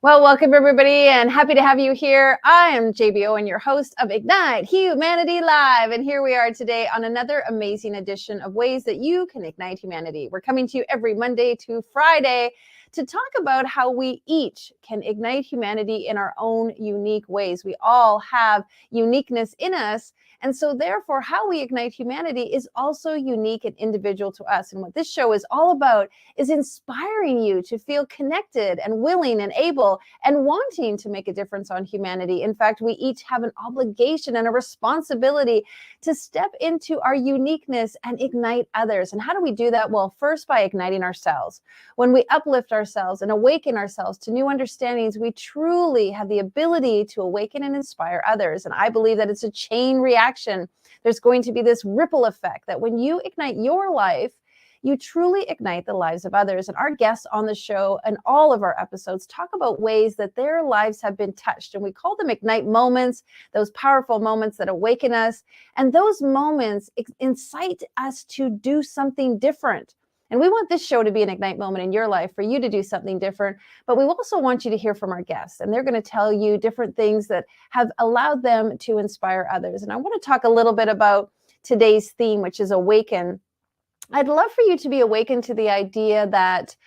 Well, welcome everybody and happy to have you here. I am JBO and your host of Ignite Humanity Live. And here we are today on another amazing edition of ways that you can ignite humanity. We're coming to you every Monday to Friday to talk about how we each can ignite humanity in our own unique ways. We all have uniqueness in us. And so therefore, how we ignite humanity is also unique and individual to us. And what this show is all about is inspiring you to feel connected and willing and able and wanting to make a difference on humanity. In fact, we each have an obligation and a responsibility to step into our uniqueness and ignite others. And how do we do that? Well, first by igniting ourselves. When we uplift ourselves and awaken ourselves to new understandings, we truly have the ability to awaken and inspire others. And I believe that it's a chain reaction. There's going to be this ripple effect that when you ignite your life, you truly ignite the lives of others. And our guests on the show and all of our episodes talk about ways that their lives have been touched. And we call them ignite moments, those powerful moments that awaken us. And those moments incite us to do something different. And we want this show to be an ignite moment in your life for you to do something different. But we also want you to hear from our guests. And they're going to tell you different things that have allowed them to inspire others. And I want to talk a little bit about today's theme, which is awaken. I'd love for you to be awakened to the idea that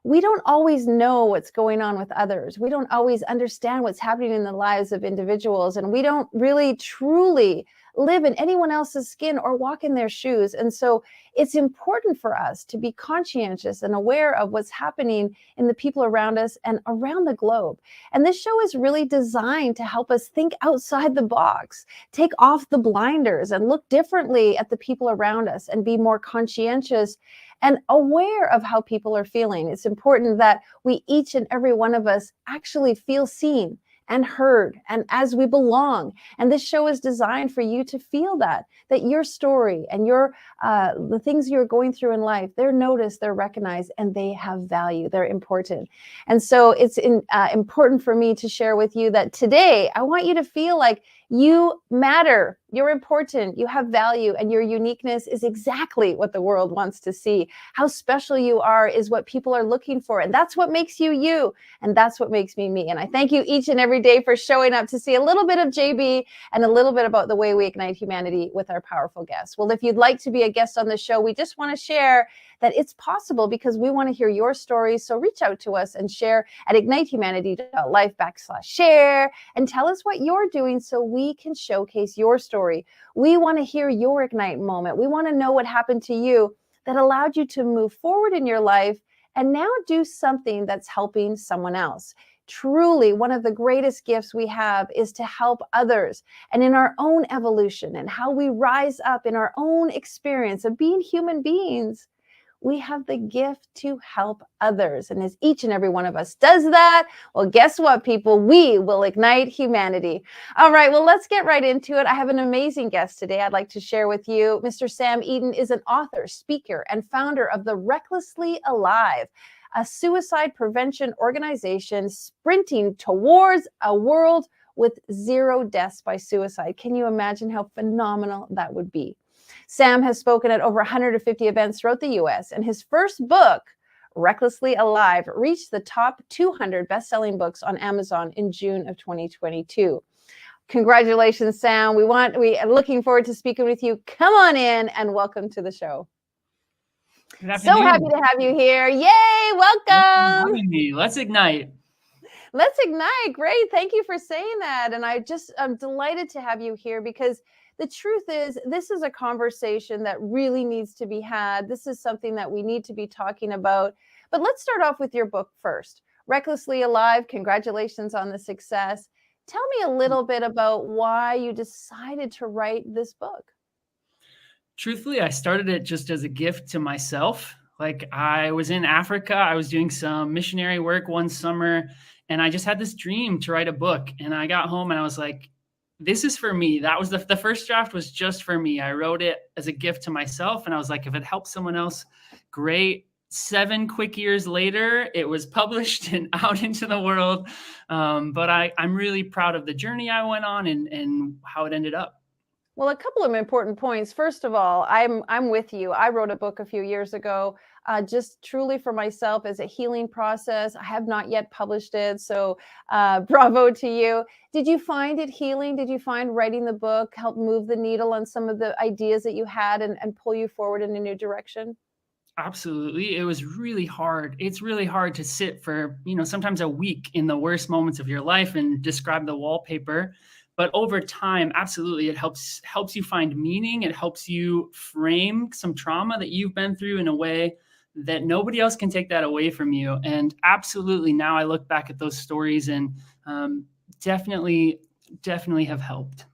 we don't always know what's going on with others. We don't always understand what's happening in the lives of individuals. And we don't really truly live in anyone else's skin or walk in their shoes. And so it's important for us to be conscientious and aware of what's happening in the people around us and around the globe. And this show is really designed to help us think outside the box, take off the blinders and look differently at the people around us and be more conscientious and aware of how people are feeling. It's important that we each and every one of us actually feel seen and heard and as we belong. And this show is designed for you to feel that your story and your the things you're going through in life, they're noticed, they're recognized, and they have value. They're important. And so it's important for me to share with you that today I want you to feel like you matter, you're important, you have value, and your uniqueness is exactly what the world wants to see. How special you are is what people are looking for. And that's what makes you you. And that's what makes me me. And I thank you each and every day for showing up to see a little bit of JB and a little bit about the way we ignite humanity with our powerful guests. Well, if you'd like to be a guest on the show, we just want to share that it's possible because we want to hear your stories. So reach out to us and share at ignitehumanity.life/share and tell us what you're doing so we can showcase your story. We want to hear your ignite moment. We want to know what happened to you that allowed you to move forward in your life and now do something that's helping someone else. Truly, one of the greatest gifts we have is to help others and in our own evolution and how we rise up in our own experience of being human beings. We have the gift to help others. And as each and every one of us does that, well, guess what, people? We will ignite humanity. All right, well, let's get right into it. I have an amazing guest today I'd like to share with you. Mr. Sam Eden is an author, speaker, and founder of the Recklessly Alive, a suicide prevention organization sprinting towards a world with 0 deaths by suicide. Can you imagine how phenomenal that would be? Sam has spoken at over 150 events throughout the US, and his first book, Recklessly Alive, reached the top 200 best-selling books on Amazon in June of 2022. Congratulations, Sam. We are looking forward to speaking with you. Come on in and welcome to the show. Good afternoon. So happy to have you here. Yay, welcome. Let's ignite. Let's ignite. Great. Thank you for saying that. And I'm delighted to have you here because the truth is, this is a conversation that really needs to be had. This is something that we need to be talking about. But let's start off with your book first. Recklessly Alive, congratulations on the success. Tell me a little bit about why you decided to write this book. Truthfully, I started it just as a gift to myself. Like, I was in Africa, I was doing some missionary work one summer, and I just had this dream to write a book. And I got home and I was like, this is for me. That was the first draft was just for me. I wrote it as a gift to myself. And I was like, if it helps someone else, great. 7 quick years later, it was published and out into the world. But I'm really proud of the journey I went on and how it ended up. Well, a couple of important points. First of all, I'm with you. I wrote a book a few years ago, just truly for myself as a healing process. I have not yet published it, so bravo to you. Did you find it healing? Did you find writing the book help move the needle on some of the ideas that you had and pull you forward in a new direction? Absolutely. It was really hard. It's really hard to sit for, sometimes a week in the worst moments of your life and describe the wallpaper. But over time, absolutely, it helps you find meaning. It helps you frame some trauma that you've been through in a way that nobody else can take that away from you. And absolutely, now I look back at those stories and definitely, definitely have helped.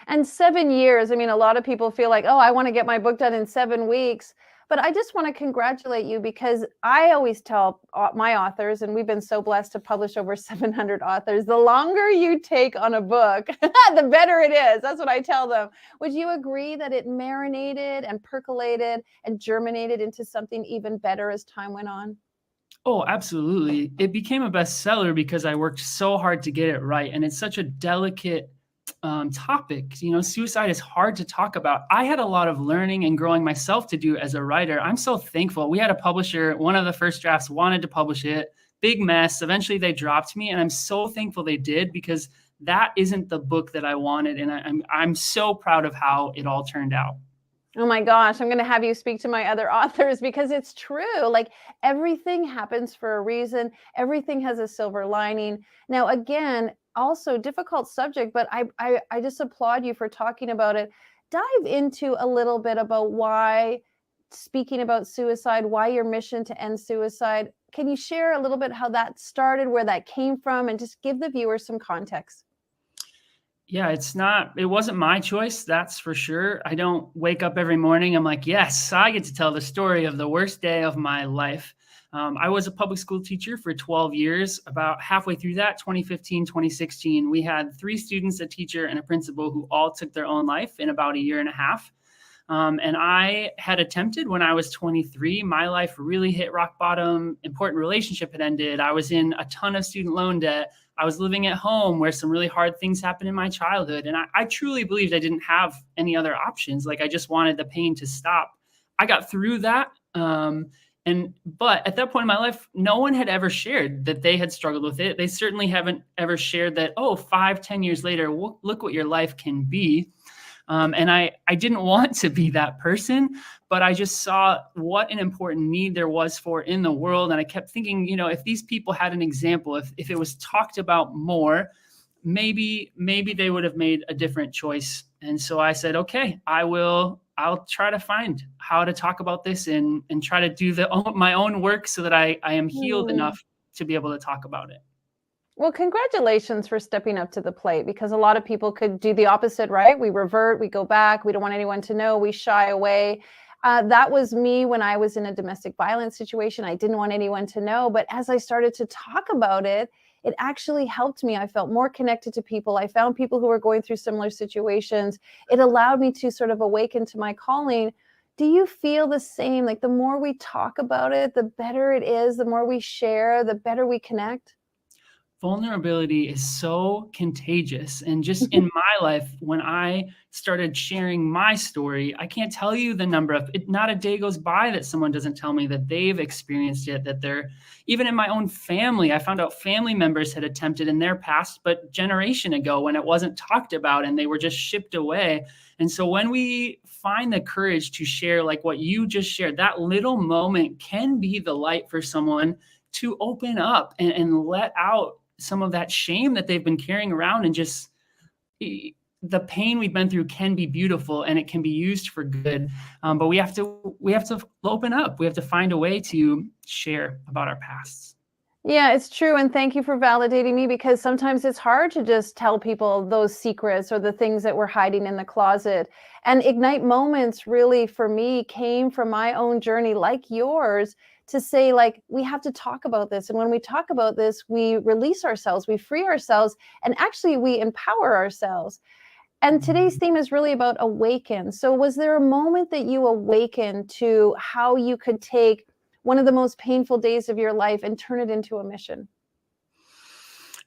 And 7 years, I mean, a lot of people feel like, "Oh, I wanna get my book done in 7 weeks." But I just wanna congratulate you because I always tell my authors, and we've been so blessed to publish over 700 authors, the longer you take on a book, the better it is. That's what I tell them. Would you agree that it marinated and percolated and germinated into something even better as time went on? Oh, absolutely. It became a bestseller because I worked so hard to get it right, and it's such a delicate topic. Suicide is hard to talk about. I had a lot of learning and growing myself to do as a writer. I'm so thankful. We had a publisher. One of the first drafts wanted to publish it. Big mess. Eventually, they dropped me, and I'm so thankful they did because that isn't the book that I wanted, and I'm so proud of how it all turned out. Oh my gosh, I'm going to have you speak to my other authors because it's true. Like everything happens for a reason, everything has a silver lining. Now, again, also difficult subject, but I just applaud you for talking about it. Dive into a little bit about why speaking about suicide, why your mission to end suicide. Can you share a little bit how that started, where that came from, and just give the viewers some context? Yeah, it wasn't my choice, that's for sure. I don't wake up every morning, I'm like, yes, I get to tell the story of the worst day of my life. I was a public school teacher for 12 years. About halfway through that, 2015, 2016, we had 3 students, a teacher, and a principal who all took their own life in about a year and a half. And I had attempted when I was 23. My life really hit rock bottom. Important relationship had ended. I was in a ton of student loan debt. I was living at home where some really hard things happened in my childhood. And I truly believed I didn't have any other options. Like I just wanted the pain to stop. I got through that. But at that point in my life, no one had ever shared that they had struggled with it. They certainly haven't ever shared that, oh, 5, 10 years later, look what your life can be. And I didn't want to be that person, but I just saw what an important need there was for in the world. And I kept thinking, if these people had an example, if it was talked about more, maybe they would have made a different choice. And so I said, okay, I'll try to find how to talk about this and try to do my own work so that I am healed Hmm. enough to be able to talk about it. Well, congratulations for stepping up to the plate because a lot of people could do the opposite, right? We revert, we go back, we don't want anyone to know, we shy away. That was me when I was in a domestic violence situation. I didn't want anyone to know. But as I started to talk about it, it actually helped me. I felt more connected to people. I found people who were going through similar situations. It allowed me to sort of awaken to my calling. Do you feel the same? Like the more we talk about it, the better it is, the more we share, the better we connect? Vulnerability is so contagious. And just in my life, when I started sharing my story, I can't tell you the number of it, not a day goes by that someone doesn't tell me that they've experienced it, that they're even in my own family. I found out family members had attempted in their past, but generation ago when it wasn't talked about and they were just shipped away. And so when we find the courage to share, like what you just shared, that little moment can be the light for someone to open up and let out some of that shame that they've been carrying around and just the pain we've been through can be beautiful and it can be used for good. But we have to open up. We have to find a way to share about our pasts. Yeah, it's true. And thank you for validating me because sometimes it's hard to just tell people those secrets or the things that we're hiding in the closet. And Ignite Moments really for me came from my own journey, like yours, to say, like, we have to talk about this. And when we talk about this, we release ourselves, we free ourselves, and actually we empower ourselves. And today's theme is really about awaken. So, was there a moment that you awakened to how you could take one of the most painful days of your life and turn it into a mission?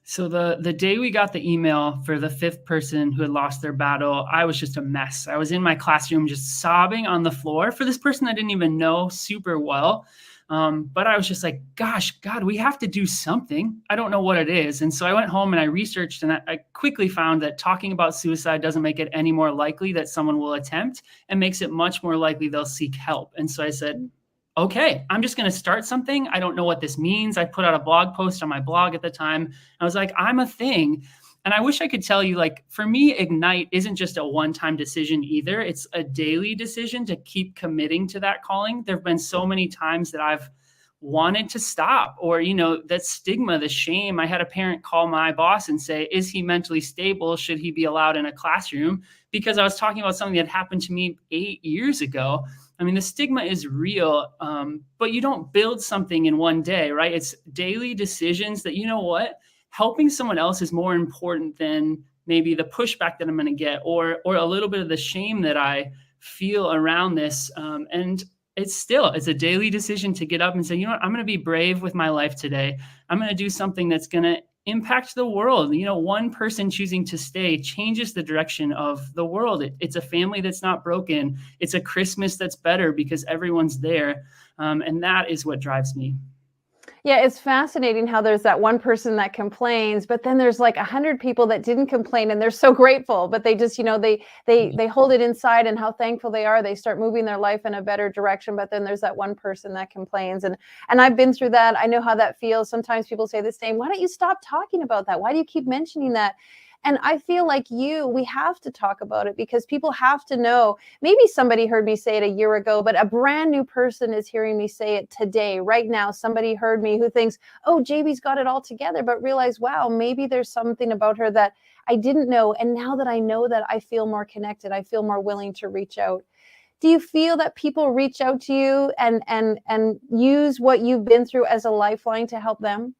So the day we got the email for the fifth person who had lost their battle, I was just a mess. I was in my classroom just sobbing on the floor for this person I didn't even know super well. But I was just like, gosh, God, we have to do something. I don't know what it is. And so I went home and I researched, and I quickly found that talking about suicide doesn't make it any more likely that someone will attempt, and makes it much more likely they'll seek help. And so I said, okay, I'm just going to start something. I don't know what this means. I put out a blog post on my blog at the time. I was like, I'm a thing. And I wish I could tell you, like, for me, Ignite isn't just a one-time decision either. It's a daily decision to keep committing to that calling. There have been so many times that I've wanted to stop, or, that stigma, the shame. I had a parent call my boss and say, is he mentally stable? Should he be allowed in a classroom? Because I was talking about something that happened to me 8 years ago. I mean, the stigma is real, but you don't build something in one day, right? It's daily decisions that, helping someone else is more important than maybe the pushback that I'm going to get, or a little bit of the shame that I feel around this. And it's a daily decision to get up and say, I'm going to be brave with my life today. I'm going to do something that's going to impact the world. One person choosing to stay changes the direction of the world. It's a family that's not broken. It's a Christmas that's better because everyone's there. And that is what drives me. Yeah, it's fascinating how there's that one person that complains, but then there's like 100 people that didn't complain and they're so grateful, but they just, they hold it inside, and how thankful they are. They start moving their life in a better direction, but then there's that one person that complains. And I've been through that. I know how that feels. Sometimes people say the same, why don't you stop talking about that? Why do you keep mentioning that? And I feel like we have to talk about it, because people have to know. Maybe somebody heard me say it a year ago, but a brand new person is hearing me say it today, right now. Somebody heard me who thinks, oh, JB's got it all together, but realize, wow, maybe there's something about her that I didn't know. And now that I know that, I feel more connected. I feel more willing to reach out. Do you feel that people reach out to you and use what you've been through as a lifeline to help them?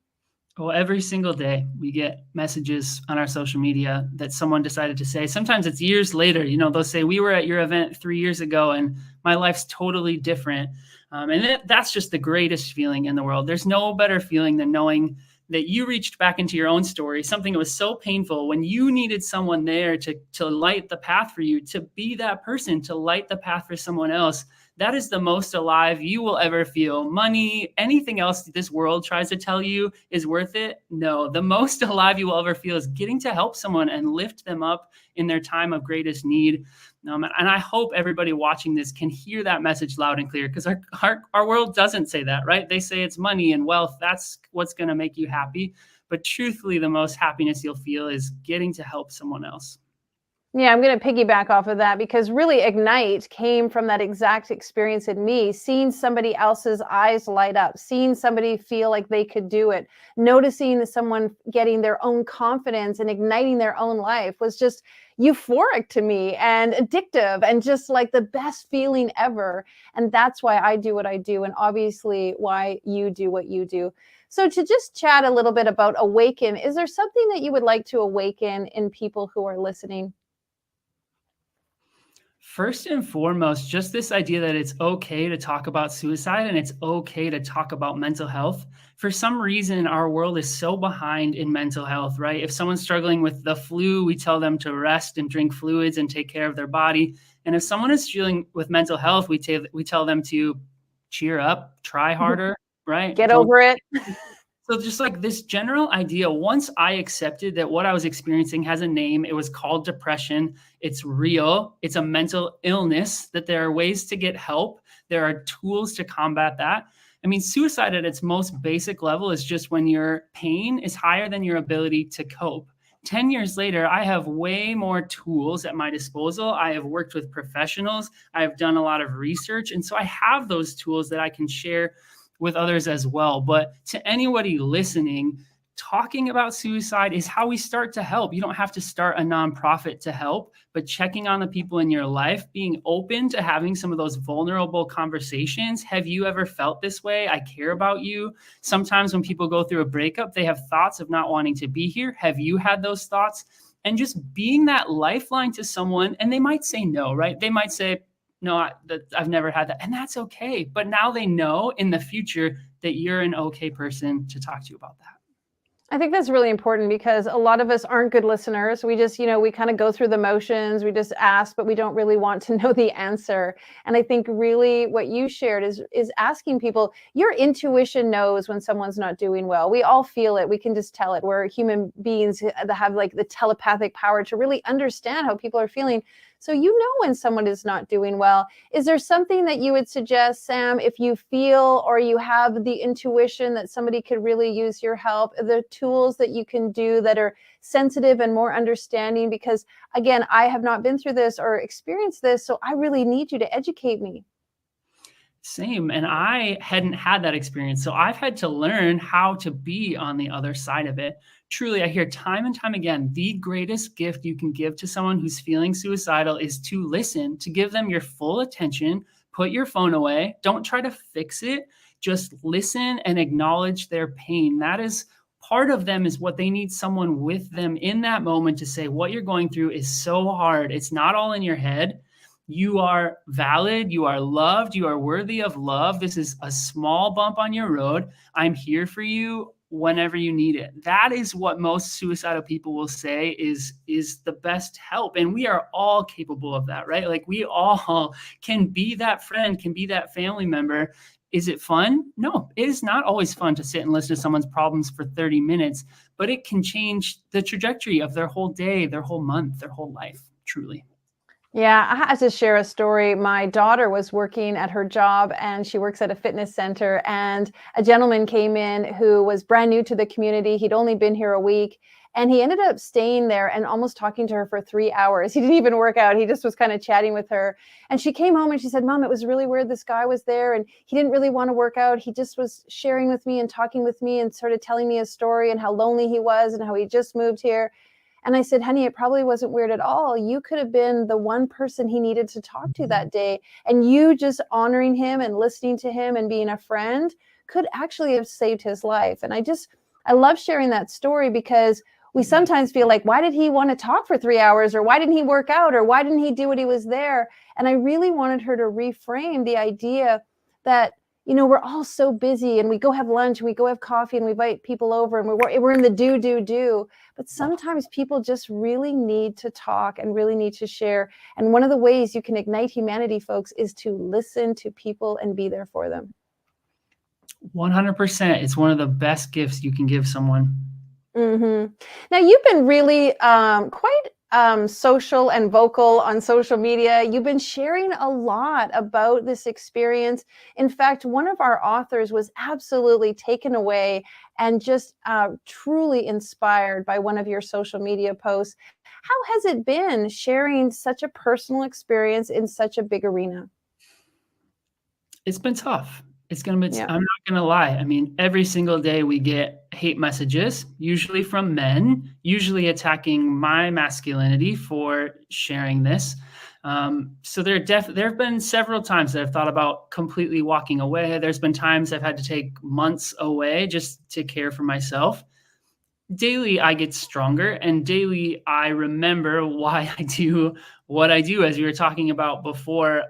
Well, every single day we get messages on our social media that someone decided to say. Sometimes it's years later. They'll say, we were at your event 3 years ago and my life's totally different. And that's just the greatest feeling in the world. There's no better feeling than knowing that you reached back into your own story, something that was so painful, when you needed someone there to light the path for you, to be that person, to light the path for someone else. That is the most alive you will ever feel. Money, anything else this world tries to tell you is worth it? No, the most alive you will ever feel is getting to help someone and lift them up in their time of greatest need. And I hope everybody watching this can hear that message loud and clear, because our world doesn't say that, right? They say it's money and wealth. That's what's going to make you happy. But truthfully, the most happiness you'll feel is getting to help someone else. Yeah, I'm going to piggyback off of that, because really Ignite came from that exact experience in me, seeing somebody else's eyes light up, seeing somebody feel like they could do it, noticing someone getting their own confidence and igniting their own life was just euphoric to me and addictive and just like the best feeling ever. And that's why I do what I do, and obviously why you do what you do. So to just chat a little bit about awaken, is there something that you would like to awaken in people who are listening? First and foremost, just this idea that it's okay to talk about suicide and it's okay to talk about mental health. For some reason, our world is so behind in mental health, right? If someone's struggling with the flu, we tell them to rest and drink fluids and take care of their body. And if someone is struggling with mental health, we tell them to cheer up, try harder, right? Get over it. So just like this general idea, once I accepted that what I was experiencing has a name, it was called depression. It's real. It's a mental illness, that there are ways to get help. There are tools to combat that. I mean, suicide at its most basic level is just when your pain is higher than your ability to cope. 10 years later, I have way more tools at my disposal. I have worked with professionals. I have done a lot of research. And so I have those tools that I can share with others as well. But to anybody listening, talking about suicide is how we start to help. You don't have to start a nonprofit to help, but checking on the people in your life, being open to having some of those vulnerable conversations. Have you ever felt this way? I care about you. Sometimes when people go through a breakup, they have thoughts of not wanting to be here. Have you had those thoughts? And just being that lifeline to someone, and they might say no, right? They might say, no, I've never had that. And that's okay. But now they know in the future that you're an okay person to talk to you about that. I think that's really important because a lot of us aren't good listeners. We just, we kind of go through the motions. We just ask, but we don't really want to know the answer. And I think really what you shared is asking people, your intuition knows when someone's not doing well. We all feel it. We can just tell it. We're human beings that have like the telepathic power to really understand how people are feeling. So you know when someone is not doing well. Is there something that you would suggest, Sam, if you feel or you have the intuition that somebody could really use your help? Are there tools that you can do that are sensitive and more understanding? Because again, I have not been through this or experienced this, so I really need you to educate me. Same. And I hadn't had that experience. So I've had to learn how to be on the other side of it. Truly, I hear time and time again, the greatest gift you can give to someone who's feeling suicidal is to listen, to give them your full attention, put your phone away. Don't try to fix it. Just listen and acknowledge their pain. That is part of them, is what they need, someone with them in that moment to say, what you're going through is so hard. It's not all in your head. You are valid. You are loved. You are worthy of love. This is a small bump on your road. I'm here for you whenever you need it. That is what most suicidal people will say is the best help. And we are all capable of that, right? Like we all can be that friend, can be that family member. Is it fun? No, it is not always fun to sit and listen to someone's problems for 30 minutes, but it can change the trajectory of their whole day, their whole month, their whole life, truly. Yeah, I have to share a story. My daughter was working at her job and she works at a fitness center. And a gentleman came in who was brand new to the community. He'd only been here a week. And he ended up staying there and almost talking to her for 3 hours. He didn't even work out. He just was kind of chatting with her. And she came home and she said, Mom, it was really weird. This guy was there and he didn't really want to work out. He just was sharing with me and talking with me and sort of telling me a story and how lonely he was and how he just moved here. And I said, honey, it probably wasn't weird at all. You could have been the one person he needed to talk to that day. And you just honoring him and listening to him and being a friend could actually have saved his life. And I love sharing that story because we sometimes feel like, why did he want to talk for 3 hours? Or why didn't he work out? Or why didn't he do what he was there? And I really wanted her to reframe the idea that, we're all so busy and we go have lunch and we go have coffee and we invite people over and we're in the do. But sometimes people just really need to talk and really need to share. And one of the ways you can ignite humanity, folks, is to listen to people and be there for them. 100%. It's one of the best gifts you can give someone. Mm-hmm. Now, you've been really quite social and vocal on social media. You've been sharing a lot about this experience. In fact, one of our authors was absolutely taken away and just truly inspired by one of your social media posts. How has it been sharing such a personal experience in such a big arena? It's been tough. It's gonna be. Yeah. I'm not gonna lie. I mean, every single day we get hate messages, usually from men, usually attacking my masculinity for sharing this. So there have been several times that I've thought about completely walking away. There's been times I've had to take months away just to care for myself. Daily, I get stronger, and daily, I remember why I do what I do, as we were talking about before.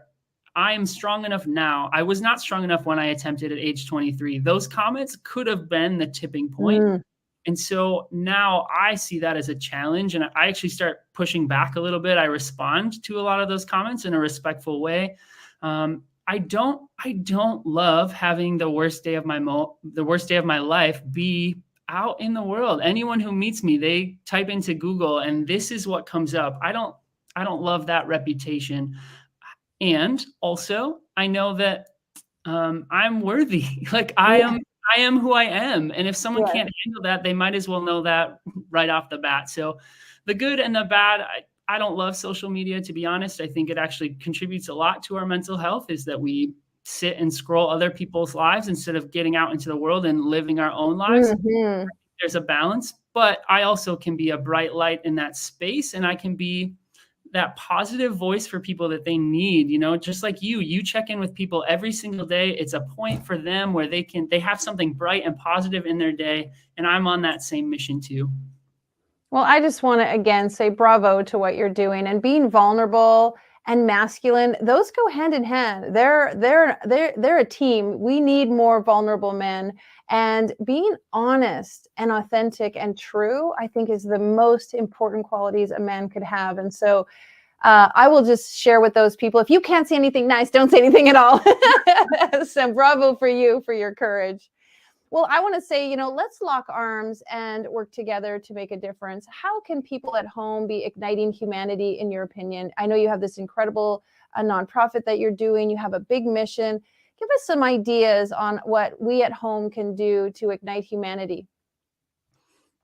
I am strong enough now. I was not strong enough when I attempted at age 23. Those comments could have been the tipping point. And so now I see that as a challenge, and I actually start pushing back a little bit. I respond to a lot of those comments in a respectful way. I don't love having the worst day of my life be out in the world. Anyone who meets me, they type into Google and this is what comes up. I don't love that reputation. And also, I know that I'm worthy. Like I am who I am. And if someone can't handle that, they might as well know that right off the bat. So the good and the bad, I don't love social media, to be honest. I think it actually contributes a lot to our mental health, is that we sit and scroll other people's lives instead of getting out into the world and living our own lives. Mm-hmm. There's a balance, but I also can be a bright light in that space, and I can be that positive voice for people that they need, just like you check in with people every single day. It's a point for them where they have something bright and positive in their day. And I'm on that same mission too. Well, I just want to again say bravo to what you're doing and being vulnerable and masculine, those go hand in hand. They're a team. We need more vulnerable men. And being honest and authentic and true, I think, is the most important qualities a man could have. And so I will just share with those people, if you can't say anything nice, don't say anything at all. So bravo for you for your courage. Well, I want to say, let's lock arms and work together to make a difference. How can people at home be igniting humanity, in your opinion? I know you have this incredible nonprofit that you're doing. You have a big mission. Give us some ideas on what we at home can do to ignite humanity.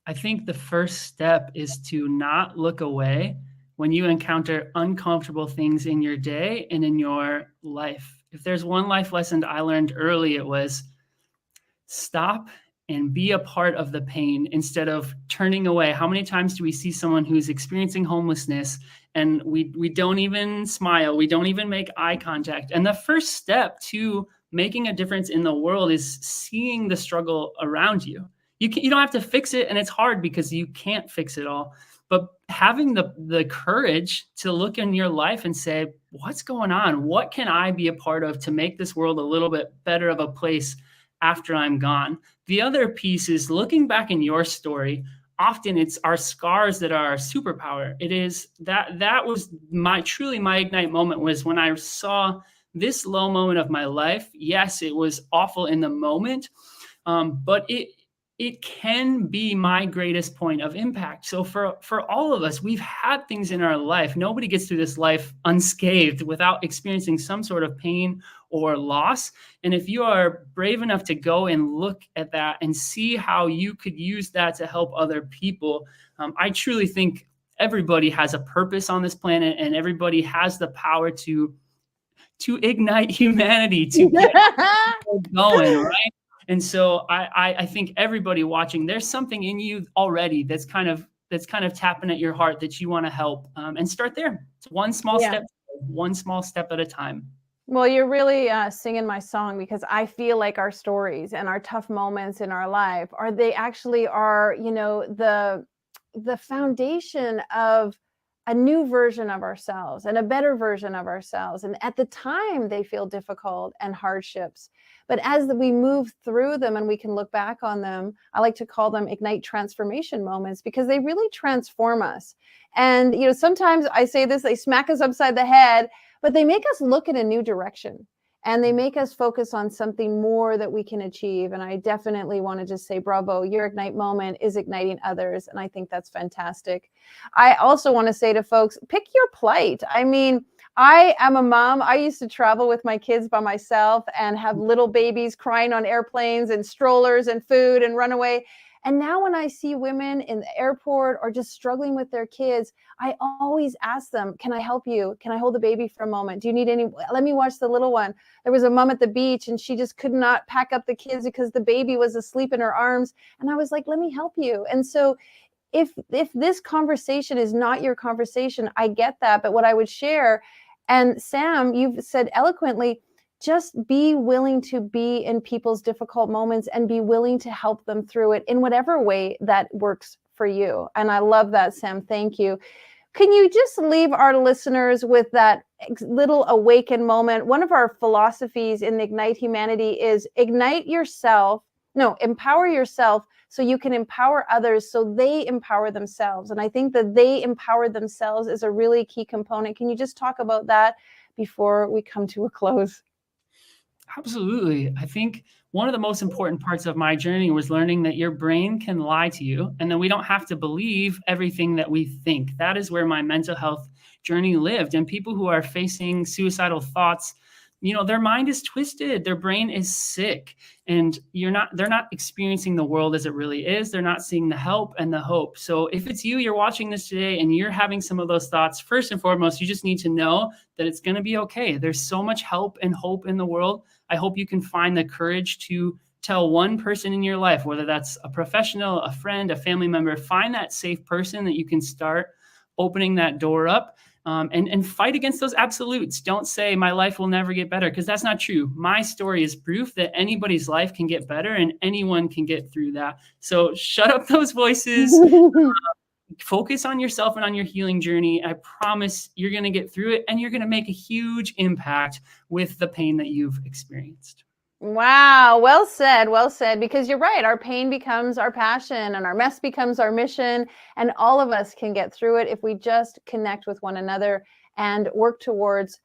I think the first step is to not look away when you encounter uncomfortable things in your day and in your life. If there's one life lesson I learned early, it was stop and be a part of the pain instead of turning away. How many times do we see someone who's experiencing homelessness and we don't even smile, we don't even make eye contact? And the first step to making a difference in the world is seeing the struggle around you. You don't have to fix it, and it's hard because you can't fix it all. But having the courage to look in your life and say, what's going on? What can I be a part of to make this world a little bit better of a place after I'm gone? The other piece is looking back in your story. Often it's our scars that are our superpower. It is that was truly my ignite moment, was when I saw this low moment of my life. Yes, it was awful in the moment, but it can be my greatest point of impact. So for all of us, we've had things in our life. Nobody gets through this life unscathed without experiencing some sort of pain or loss. And if you are brave enough to go and look at that and see how you could use that to help other people, I truly think everybody has a purpose on this planet, and everybody has the power to ignite humanity, to get going, right? And so I think everybody watching, there's something in you already that's kind of tapping at your heart that you want to help, and start there. It's one small step at a time. Well, you're really singing my song, because I feel like our stories and our tough moments in our life they actually are, the foundation of a new version of ourselves and a better version of ourselves. And at the time, they feel difficult and hardships. But as we move through them and we can look back on them, I like to call them ignite transformation moments, because they really transform us. And, sometimes I say this, they smack us upside the head, but they make us look in a new direction. And they make us focus on something more that we can achieve. And I definitely want to just say, bravo, your ignite moment is igniting others. And I think that's fantastic. I also want to say to folks, pick your plight. I mean, I am a mom. I used to travel with my kids by myself and have little babies crying on airplanes and strollers and food and runaway. And now when I see women in the airport or just struggling with their kids, I always ask them, can I help you? Can I hold the baby for a moment? Do you need any? Let me watch the little one. There was a mom at the beach and she just could not pack up the kids because the baby was asleep in her arms. And I was like, let me help you. And so if this conversation is not your conversation, I get that. But what I would share, and Sam, you've said eloquently, just be willing to be in people's difficult moments and be willing to help them through it in whatever way that works for you. And I love that, Sam. Thank you. Can you just leave our listeners with that little awaken moment? One of our philosophies in the Ignite Humanity is empower yourself so you can empower others so they empower themselves. And I think that they empower themselves is a really key component. Can you just talk about that before we come to a close? Absolutely. I think one of the most important parts of my journey was learning that your brain can lie to you, and that we don't have to believe everything that we think. That is where my mental health journey lived. And people who are facing suicidal thoughts, their mind is twisted, their brain is sick, and they're not experiencing the world as it really is. They're not seeing the help and the hope. So if it's you're watching this today and you're having some of those thoughts, first and foremost, you just need to know that it's going to be okay. There's so much help and hope in the world. I hope you can find the courage to tell one person in your life, whether that's a professional, a friend, a family member, find that safe person that you can start opening that door up. And fight against those absolutes. Don't say my life will never get better, because that's not true. My story is proof that anybody's life can get better and anyone can get through that. So shut up those voices. focus on yourself and on your healing journey. I promise you're going to get through it, and you're going to make a huge impact with the pain that you've experienced. Wow. Well said. Well said. Because you're right. Our pain becomes our passion, and our mess becomes our mission. And all of us can get through it if we just connect with one another and work towards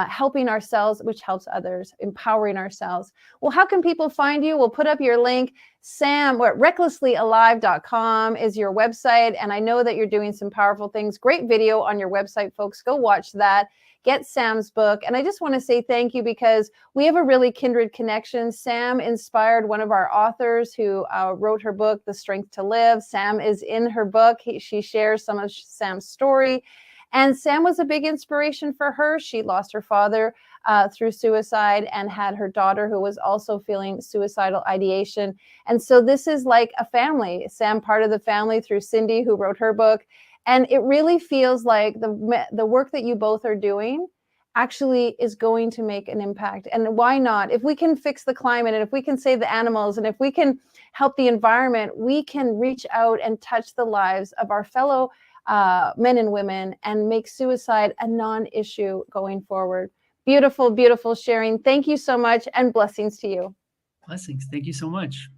helping ourselves, which helps others, empowering ourselves. Well, how can people find you? We'll put up your link. recklesslyalive.com is your website. And I know that you're doing some powerful things. Great video on your website, folks. Go watch that. Get Sam's book. And I just want to say thank you, because we have a really kindred connection. Sam inspired one of our authors who wrote her book, The Strength to Live. Sam is in her book. She shares some of Sam's story. And Sam was a big inspiration for her. She lost her father through suicide and had her daughter who was also feeling suicidal ideation. And so this is like a family. Sam, part of the family through Cindy, who wrote her book. And it really feels like the work that you both are doing actually is going to make an impact. And why not? If we can fix the climate, and if we can save the animals, and if we can help the environment, we can reach out and touch the lives of our fellow men and women and make suicide a non-issue going forward. Beautiful, beautiful sharing. Thank you so much, and blessings to you. Blessings. Thank you so much.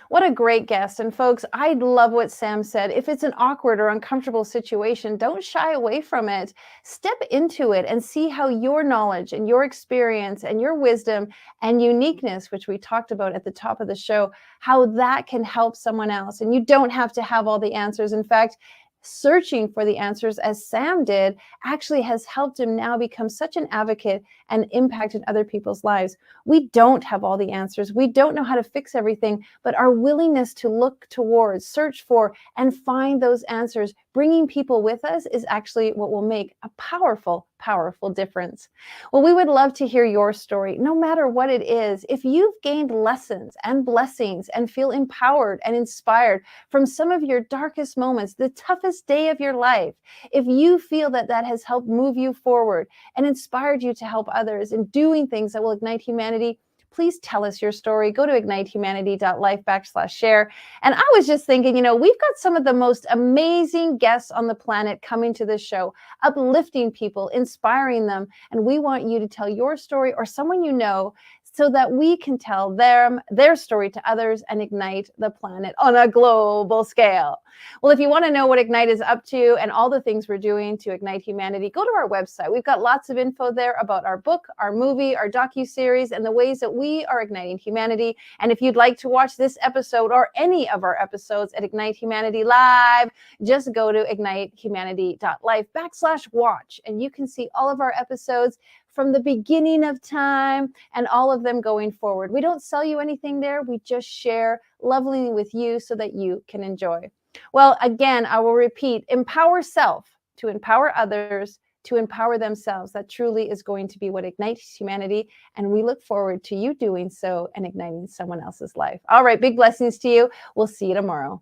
What a great guest. And folks, I love what Sam said. If it's an awkward or uncomfortable situation, don't shy away from it. Step into it and see how your knowledge and your experience and your wisdom and uniqueness, which we talked about at the top of the show, how that can help someone else. And you don't have to have all the answers. In fact, searching for the answers, as Sam did, actually has helped him now become such an advocate and impacted other people's lives. We don't have all the answers. We don't know how to fix everything, but our willingness to look towards, search for, and find those answers, bringing people with us, is actually what will make a powerful, powerful difference. Well, we would love to hear your story, no matter what it is. If you've gained lessons and blessings and feel empowered and inspired from some of your darkest moments, the toughest day of your life, if you feel that that has helped move you forward and inspired you to help others in doing things that will ignite humanity, please tell us your story. Go to ignitehumanity.life/share. And I was just thinking, we've got some of the most amazing guests on the planet coming to this show, uplifting people, inspiring them. And we want you to tell your story, or someone you know, so that we can tell them their story to others and ignite the planet on a global scale. Well, if you want to know what Ignite is up to and all the things we're doing to ignite humanity, go to our website. We've got lots of info there about our book, our movie, our docuseries, and the ways that we are igniting humanity. And if you'd like to watch this episode or any of our episodes at Ignite Humanity Live, just go to ignitehumanity.life/watch, and you can see all of our episodes from the beginning of time and all of them going forward. We don't sell you anything there. We just share lovingly with you so that you can enjoy. Well, again, I will repeat, empower self to empower others, to empower themselves. That truly is going to be what ignites humanity. And we look forward to you doing so and igniting someone else's life. All right, big blessings to you. We'll see you tomorrow.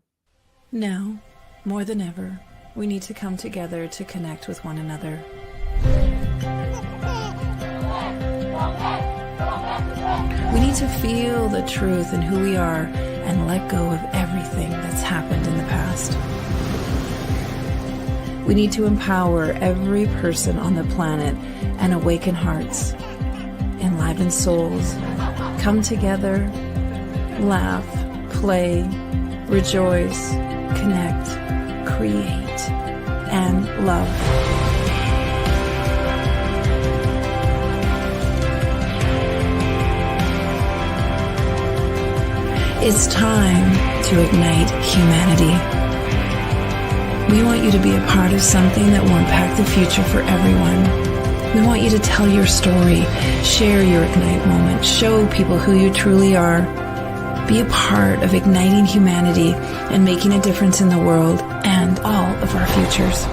Now, more than ever, we need to come together to connect with one another. We need to feel the truth in who we are and let go of everything that's happened in the past. We need to empower every person on the planet and awaken hearts, enliven souls, come together, laugh, play, rejoice, connect, create, and love. It's time to ignite humanity. We want you to be a part of something that will impact the future for everyone. We want you to tell your story, share your Ignite moment, show people who you truly are. Be a part of igniting humanity and making a difference in the world and all of our futures.